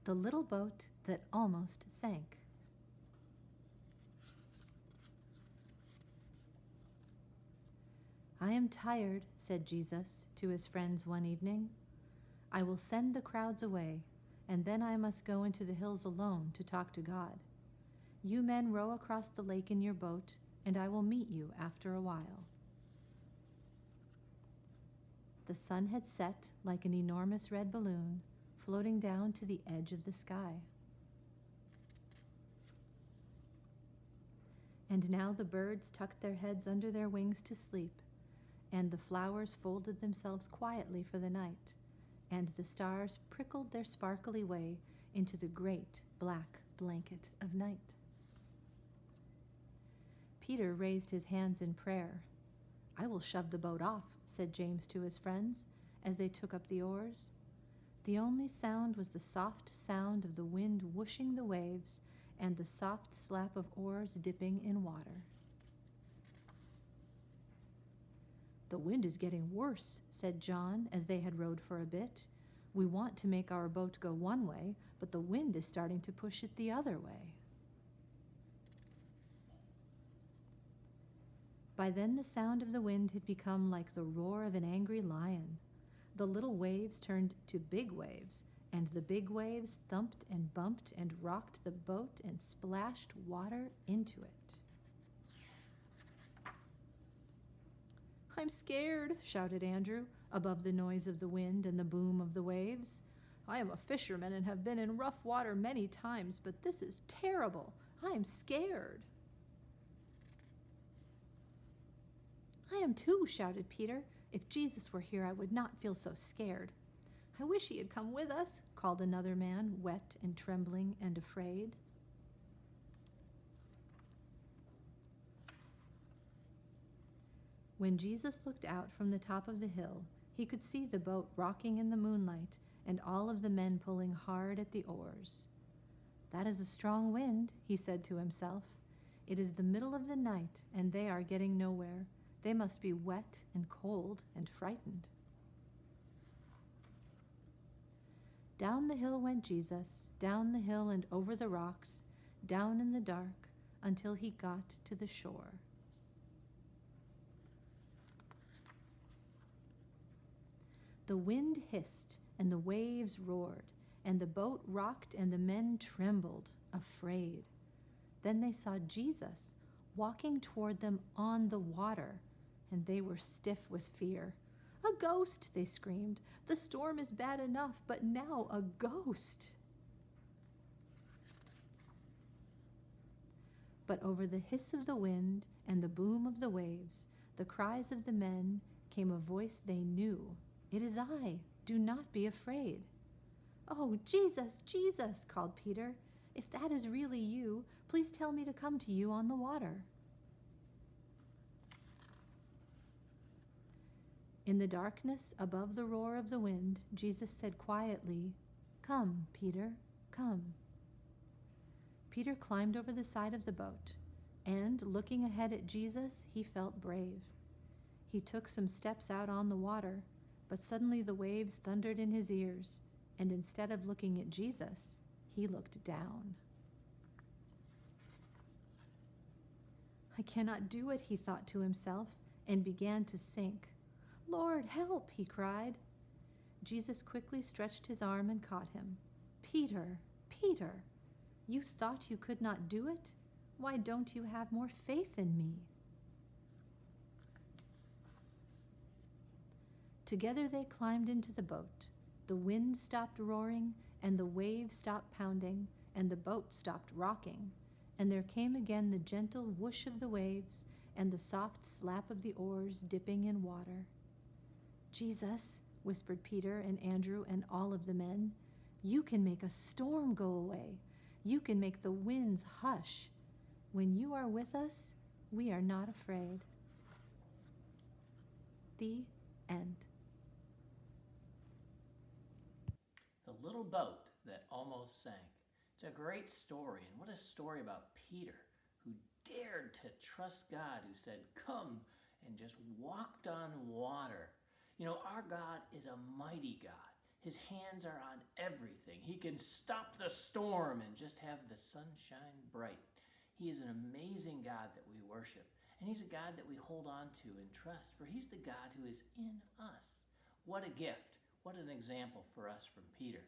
The little boat that almost sank. I am tired, said Jesus to his friends one evening. I will send the crowds away, and then I must go into the hills alone to talk to God. You men row across the lake in your boat, and I will meet you after a while. The sun had set like an enormous red balloon, floating down to the edge of the sky. And now the birds tucked their heads under their wings to sleep, and the flowers folded themselves quietly for the night, and the stars prickled their sparkly way into the great black blanket of night. Peter raised his hands in prayer. I will shove the boat off, said James to his friends, as they took up the oars. The only sound was the soft sound of the wind whooshing the waves and the soft slap of oars dipping in water. The wind is getting worse, said John as they had rowed for a bit. We want to make our boat go one way, but the wind is starting to push it the other way. By then the sound of the wind had become like the roar of an angry lion. The little waves turned to big waves, and the big waves thumped and bumped and rocked the boat and splashed water into it. I'm scared, shouted Andrew, above the noise of the wind and the boom of the waves. I am a fisherman and have been in rough water many times, but this is terrible. I am scared. I am too, shouted Peter. If Jesus were here, I would not feel so scared. I wish he had come with us, called another man, wet and trembling and afraid. When Jesus looked out from the top of the hill, he could see the boat rocking in the moonlight and all of the men pulling hard at the oars. That is a strong wind, he said to himself. It is the middle of the night, and they are getting nowhere. They must be wet and cold and frightened. Down the hill went Jesus, down the hill and over the rocks, down in the dark, until he got to the shore. The wind hissed, and the waves roared, and the boat rocked, and the men trembled, afraid. Then they saw Jesus walking toward them on the water, and they were stiff with fear. A ghost, they screamed. The storm is bad enough, but now a ghost. But over the hiss of the wind and the boom of the waves, the cries of the men, came a voice they knew. It is I. Do not be afraid. Oh, Jesus, Jesus, called Peter. If that is really you, please tell me to come to you on the water. In the darkness, above the roar of the wind, Jesus said quietly, Come, Peter, come. Peter climbed over the side of the boat, and, looking ahead at Jesus, he felt brave. He took some steps out on the water, but suddenly the waves thundered in his ears, and instead of looking at Jesus, he looked down. I cannot do it, he thought to himself, and began to sink. Lord, help, he cried. Jesus quickly stretched his arm and caught him. Peter, Peter, you thought you could not do it? Why don't you have more faith in me? Together they climbed into the boat. The wind stopped roaring, and the waves stopped pounding, and the boat stopped rocking, and there came again the gentle whoosh of the waves and the soft slap of the oars dipping in water. Jesus, whispered Peter and Andrew and all of the men, you can make a storm go away. You can make the winds hush. When you are with us, we are not afraid. The end. The little boat that almost sank. It's a great story, and what a story about Peter, who dared to trust God, who said, come, and just walked on water. You know, our God is a mighty God. His hands are on everything. He can stop the storm and just have the sun shine bright. He is an amazing God that we worship, and he's a God that we hold on to and trust, for he's the God who is in us. What a gift. What an example for us from Peter.